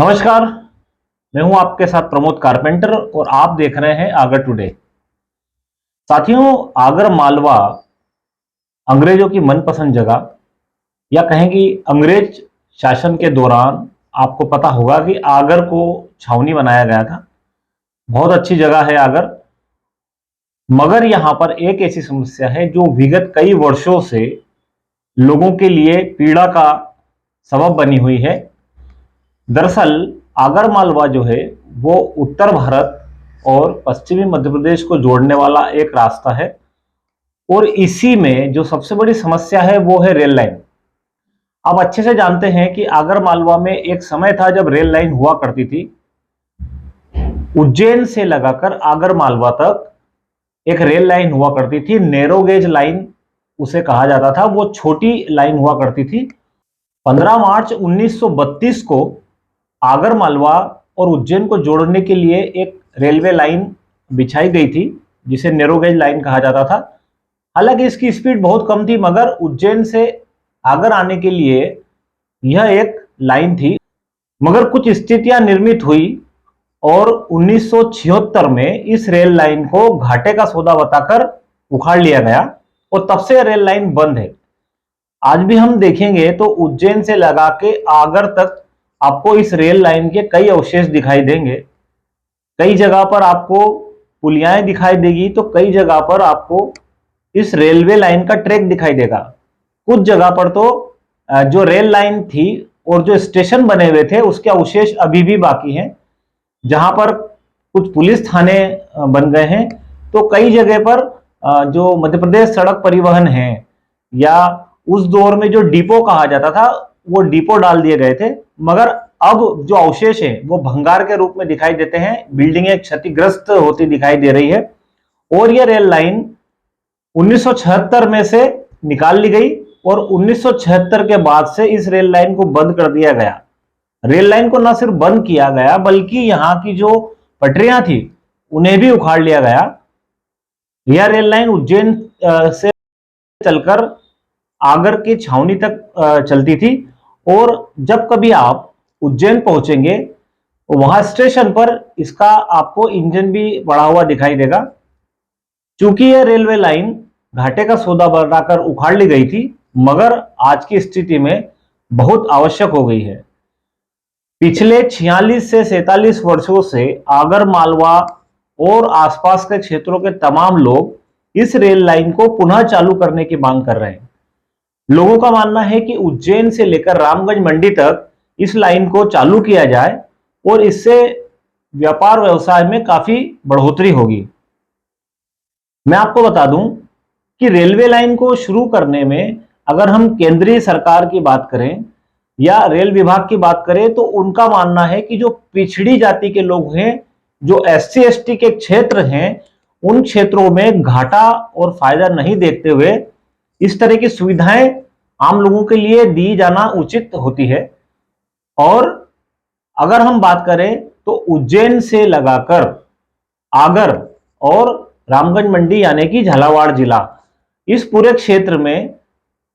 नमस्कार। मैं हूं आपके साथ प्रमोद कारपेंटर और आप देख रहे हैं आगर टुडे। साथियों, आगर मालवा अंग्रेजों की मनपसंद जगह या कहें कि अंग्रेज शासन के दौरान आपको पता होगा कि आगर को छावनी बनाया गया था। बहुत अच्छी जगह है आगर, मगर यहाँ पर एक ऐसी समस्या है जो विगत कई वर्षों से लोगों के लिए पीड़ा का सबब बनी हुई है। दरअसल आगर मालवा जो है वो उत्तर भारत और पश्चिमी मध्य प्रदेश को जोड़ने वाला एक रास्ता है और इसी में जो सबसे बड़ी समस्या है वो है रेल लाइन। आप अच्छे से जानते हैं कि आगर मालवा में एक समय था जब रेल लाइन हुआ करती थी। उज्जैन से लगाकर आगर मालवा तक एक रेल लाइन हुआ करती थी, नैरो गेज लाइन उसे कहा जाता था। वो छोटी लाइन हुआ करती थी। 15 मार्च 1932 को आगर मालवा और उज्जैन को जोड़ने के लिए एक रेलवे लाइन बिछाई गई थी जिसे नैरो गेज लाइन कहा जाता था। हालांकि इसकी स्पीड बहुत कम थी, मगर उज्जैन से आगर आने के लिए यह एक लाइन थी। मगर कुछ स्थितियां निर्मित हुई और 1976 में इस रेल लाइन को घाटे का सौदा बताकर उखाड़ लिया गया और तब से रेल लाइन बंद है। आज भी हम देखेंगे तो उज्जैन से लगा के आगर तक आपको इस रेल लाइन के कई अवशेष दिखाई देंगे। कई जगह पर आपको पुलियाएं दिखाई देगी तो कई जगह पर आपको इस रेलवे लाइन का ट्रैक दिखाई देगा। कुछ जगह पर तो जो रेल लाइन थी और जो स्टेशन बने हुए थे उसके अवशेष अभी भी बाकी हैं। जहां पर कुछ पुलिस थाने बन गए हैं तो कई जगह पर जो मध्य प्रदेश सड़क परिवहन है या उस दौर में जो डिपो कहा जाता था वो डिपो डाल दिए गए थे। मगर अब जो अवशेष है वो भंगार के रूप में दिखाई देते हैं, बिल्डिंगें क्षतिग्रस्त होती दिखाई दे रही है। और यह रेल लाइन 1976 में से निकाल ली गई और 1976 के बाद से इस रेल लाइन को बंद कर दिया गया। रेल लाइन को न सिर्फ बंद किया गया बल्कि यहाँ की जो पटरियां थी उन्हें भी उखाड़ लिया गया। यह रेल लाइन उज्जैन से चलकर आगर की छावनी तक चलती थी और जब कभी आप उज्जैन पहुंचेंगे तो वहां स्टेशन पर इसका आपको इंजन भी पड़ा हुआ दिखाई देगा। चूंकि यह रेलवे लाइन घाटे का सौदा बनाकर उखाड़ ली गई थी, मगर आज की स्थिति में बहुत आवश्यक हो गई है। पिछले 46 से 47 वर्षों से आगर मालवा और आसपास के क्षेत्रों के तमाम लोग इस रेल लाइन को पुनः चालू करने की मांग कर रहे हैं। लोगों का मानना है कि उज्जैन से लेकर रामगंज मंडी तक इस लाइन को चालू किया जाए और इससे व्यापार व्यवसाय में काफी बढ़ोतरी होगी। मैं आपको बता दूं कि रेलवे लाइन को शुरू करने में अगर हम केंद्रीय सरकार की बात करें या रेल विभाग की बात करें तो उनका मानना है कि जो पिछड़ी जाति के लोग हैं, जो SC ST के क्षेत्र हैं, उन क्षेत्रों में घाटा और फायदा नहीं देखते हुए इस तरह की सुविधाएं आम लोगों के लिए दी जाना उचित होती है। और अगर हम बात करें तो उज्जैन से लगाकर आगर और रामगंज मंडी यानी कि झालावाड़ जिला, इस पूरे क्षेत्र में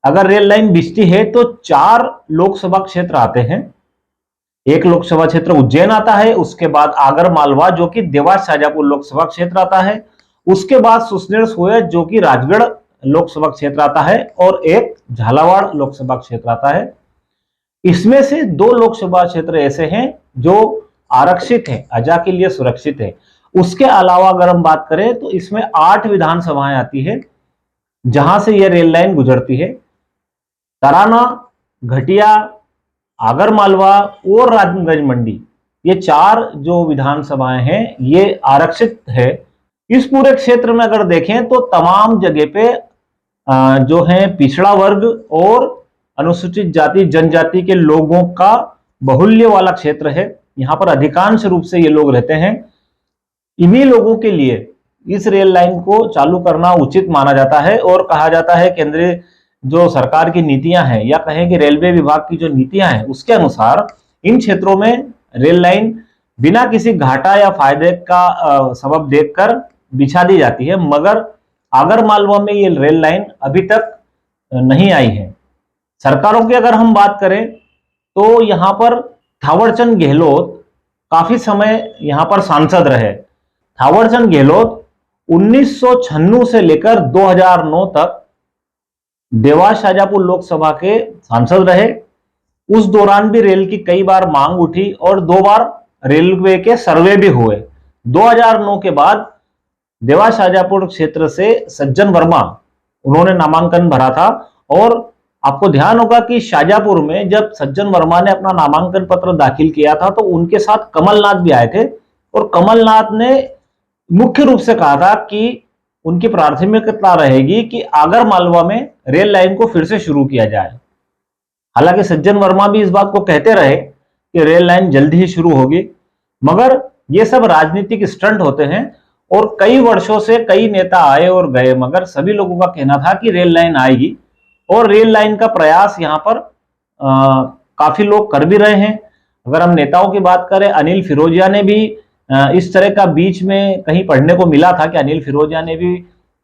अगर रेल लाइन बिछती है तो 4 लोकसभा क्षेत्र आते हैं। एक लोकसभा क्षेत्र उज्जैन आता है, उसके बाद आगर मालवा जो कि देवास शाजापुर लोकसभा क्षेत्र आता है, उसके बाद सुसनेर सोयत जो कि राजगढ़ लोकसभा क्षेत्र आता है और एक झालावाड़ लोकसभा क्षेत्र आता है। इसमें से 2 लोकसभा क्षेत्र ऐसे हैं जो आरक्षित है, अजा के लिए सुरक्षित है। उसके अलावा अगर हम बात करें तो इसमें 8 विधानसभाएं आती है जहां से यह रेल लाइन गुजरती है। तराना, घटिया, आगर मालवा और रामगंज मंडी, ये 4 जो विधानसभाएं हैं ये आरक्षित है। इस पूरे क्षेत्र में अगर देखें तो तमाम जगह पे जो है पिछड़ा वर्ग और अनुसूचित जाति जनजाति के लोगों का बहुल्य वाला क्षेत्र है। यहाँ पर अधिकांश रूप से ये लोग रहते हैं। इन्हीं लोगों के लिए इस रेल लाइन को चालू करना उचित माना जाता है और कहा जाता है केंद्रीय जो सरकार की नीतियां हैं या कहें कि रेलवे विभाग की जो नीतियां हैं उसके अनुसार इन क्षेत्रों में रेल लाइन बिना किसी घाटा या फायदे का सबब देखकर बिछा दी जाती है। मगर आगर मालवा में ये रेल लाइन अभी तक नहीं आई है। सरकारों की अगर हम बात करें तो यहाँ पर थावरचंद गहलोत काफी समय यहां पर सांसद रहे। थावरचंद गहलोत 1996 से लेकर 2009 तक देवास शाजापुर लोकसभा के सांसद रहे। उस दौरान भी रेल की कई बार मांग उठी और 2 बार रेलवे के सर्वे भी हुए। 2009 के बाद देवास शाजापुर क्षेत्र से सज्जन वर्मा उन्होंने नामांकन भरा था। और आपको ध्यान होगा कि शाजापुर में जब सज्जन वर्मा ने अपना नामांकन पत्र दाखिल किया था तो उनके साथ कमलनाथ भी आए थे और कमलनाथ ने मुख्य रूप से कहा था कि उनकी प्राथमिकता रहेगी कि आगर मालवा में रेल लाइन को फिर से शुरू किया जाए। हालांकि सज्जन वर्मा भी इस बात को कहते रहे कि रेल लाइन जल्दी ही शुरू होगी, मगर ये सब राजनीतिक स्टंट होते हैं और कई वर्षों से कई नेता आए और गए, मगर सभी लोगों का कहना था कि रेल लाइन आएगी और रेल लाइन का प्रयास यहाँ पर काफी लोग कर भी रहे हैं। अगर हम नेताओं की बात करें, अनिल फिरोजिया ने भी इस तरह का बीच में कहीं पढ़ने को मिला था कि अनिल फिरोजिया ने भी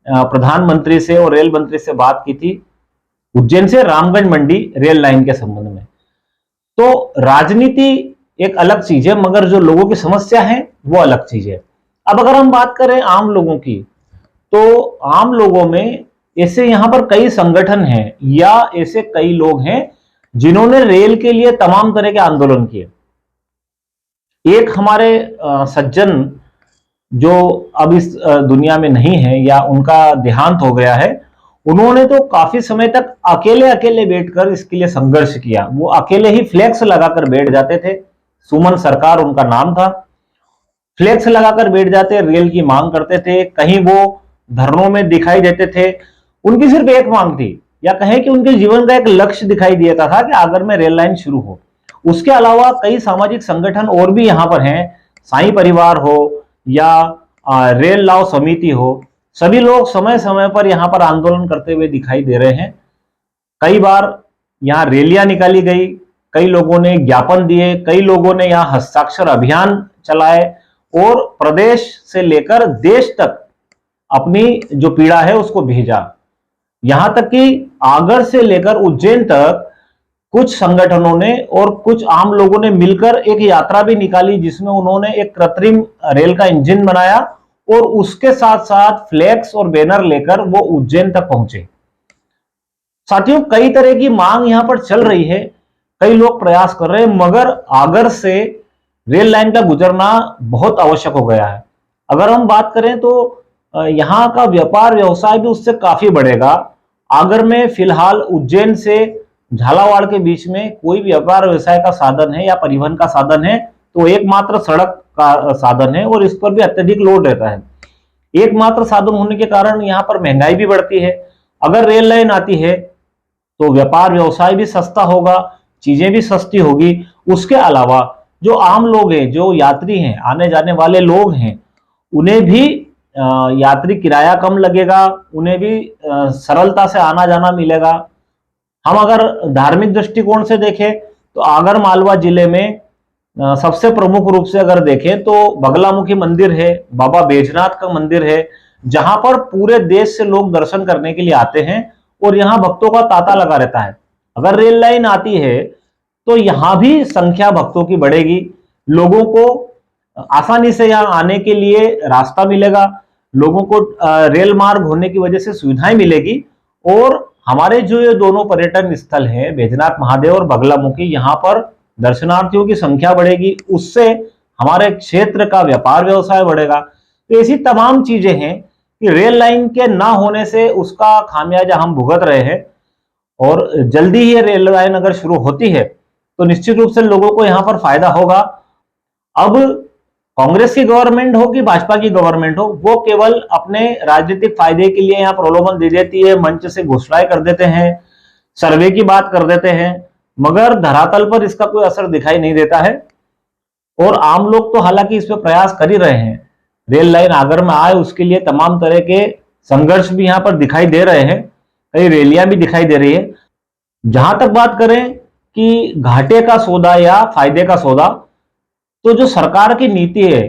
प्रधानमंत्री से और रेल मंत्री से बात की थी उज्जैन से रामगंज मंडी रेल लाइन के संबंध में। तो राजनीति एक अलग चीज है, मगर जो लोगों की समस्या है वो अलग चीज है। अब अगर हम बात करें आम लोगों की, तो आम लोगों में ऐसे यहां पर कई संगठन हैं या ऐसे कई लोग हैं जिन्होंने रेल के लिए तमाम तरह के आंदोलन किए। एक हमारे सज्जन जो अब इस दुनिया में नहीं है या उनका देहांत हो गया है, उन्होंने तो काफी समय तक अकेले अकेले बैठकर इसके लिए संघर्ष किया। वो अकेले ही फ्लेक्स लगाकर बैठ जाते थे, सुमन सरकार उनका नाम था। फ्लेक्स लगाकर बैठ जाते, रेल की मांग करते थे, कहीं वो धरनों में दिखाई देते थे। उनकी सिर्फ एक मांग थी, या कहें कि उनके जीवन का एक लक्ष्य दिखाई देता था कि आगर में रेल लाइन शुरू हो। उसके अलावा कई सामाजिक संगठन और भी यहाँ पर हैं, साईं परिवार हो या रेल लाओ समिति हो, सभी लोग समय समय पर यहाँ पर आंदोलन करते हुए दिखाई दे रहे हैं। कई बार यहाँ रैलियां निकाली गई, कई लोगों ने ज्ञापन दिए, कई लोगों ने यहाँ हस्ताक्षर अभियान चलाए और प्रदेश से लेकर देश तक अपनी जो पीड़ा है उसको भेजा। यहां तक कि आगर से लेकर उज्जैन तक कुछ संगठनों ने और कुछ आम लोगों ने मिलकर एक यात्रा भी निकाली, जिसमें उन्होंने एक कृत्रिम रेल का इंजन बनाया और उसके साथ साथ फ्लैक्स और बैनर लेकर वो उज्जैन तक पहुंचे। साथियों, कई तरह की मांग यहां पर चल रही है, कई लोग प्रयास कर रहे हैं, मगर आगर से रेल लाइन का गुजरना बहुत आवश्यक हो गया है। अगर हम बात करें तो यहाँ का व्यापार व्यवसाय भी उससे काफी बढ़ेगा। आगर में फिलहाल उज्जैन से झालावाड़ के बीच में कोई व्यापार व्यवसाय का साधन है या परिवहन का साधन है तो एकमात्र सड़क का साधन है और इस पर भी अत्यधिक लोड रहता है। एकमात्र साधन होने के कारण यहाँ पर महंगाई भी बढ़ती है। अगर रेल लाइन आती है तो व्यापार व्यवसाय भी सस्ता होगा, चीजें भी सस्ती होगी। उसके अलावा जो आम लोग हैं, जो यात्री हैं, आने जाने वाले लोग हैं, उन्हें भी यात्री किराया कम लगेगा, उन्हें भी सरलता से आना जाना मिलेगा। हम अगर धार्मिक दृष्टिकोण से देखें तो आगर मालवा जिले में सबसे प्रमुख रूप से अगर देखें तो बगलामुखी मंदिर है, बाबा बैजनाथ का मंदिर है, जहां पर पूरे देश से लोग दर्शन करने के लिए आते हैं और यहाँ भक्तों का तांता लगा रहता है। अगर रेल लाइन आती है तो यहाँ भी संख्या भक्तों की बढ़ेगी, लोगों को आसानी से यहाँ आने के लिए रास्ता मिलेगा, लोगों को रेल मार्ग होने की वजह से सुविधाएं मिलेगी और हमारे जो ये दोनों पर्यटन स्थल हैं, बैजनाथ महादेव और बगलामुखी, यहाँ पर दर्शनार्थियों की संख्या बढ़ेगी, उससे हमारे क्षेत्र का व्यापार व्यवसाय बढ़ेगा। तो ऐसी तमाम चीजें हैं कि रेल लाइन के ना होने से उसका खामियाजा हम भुगत रहे हैं और जल्दी ही रेल लाइन अगर शुरू होती है तो निश्चित रूप से लोगों को यहाँ पर फायदा होगा। अब कांग्रेस की गवर्नमेंट हो कि भाजपा की गवर्नमेंट हो, वो केवल अपने राजनीतिक फायदे के लिए यहाँ प्रलोभन दे देती है, मंच से घोषणाएं कर देते हैं, सर्वे की बात कर देते हैं, मगर धरातल पर इसका कोई असर दिखाई नहीं देता है। और आम लोग तो हालांकि इस पर प्रयास कर ही रहे हैं, रेल लाइन आगर में आए उसके लिए तमाम तरह के संघर्ष भी यहाँ पर दिखाई दे रहे हैं, कई रैलियां भी दिखाई दे रही है। जहां तक बात करें कि घाटे का सौदा या फायदे का सौदा, तो जो सरकार की नीति है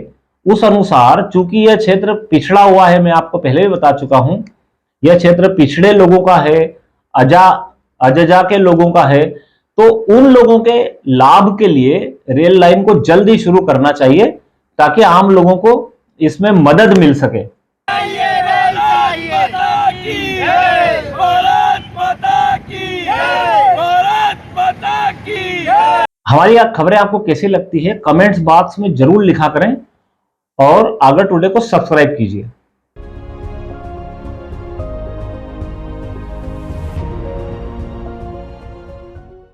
उस अनुसार, चूंकि यह क्षेत्र पिछड़ा हुआ है, मैं आपको पहले भी बता चुका हूं, यह क्षेत्र पिछड़े लोगों का है, अजा अजजा के लोगों का है, तो उन लोगों के लाभ के लिए रेल लाइन को जल्द ही शुरू करना चाहिए ताकि आम लोगों को इसमें मदद मिल सके। हमारी खबरें आपको कैसी लगती है कमेंट्स बॉक्स में जरूर लिखा करें और आगर टुडे को सब्सक्राइब कीजिए।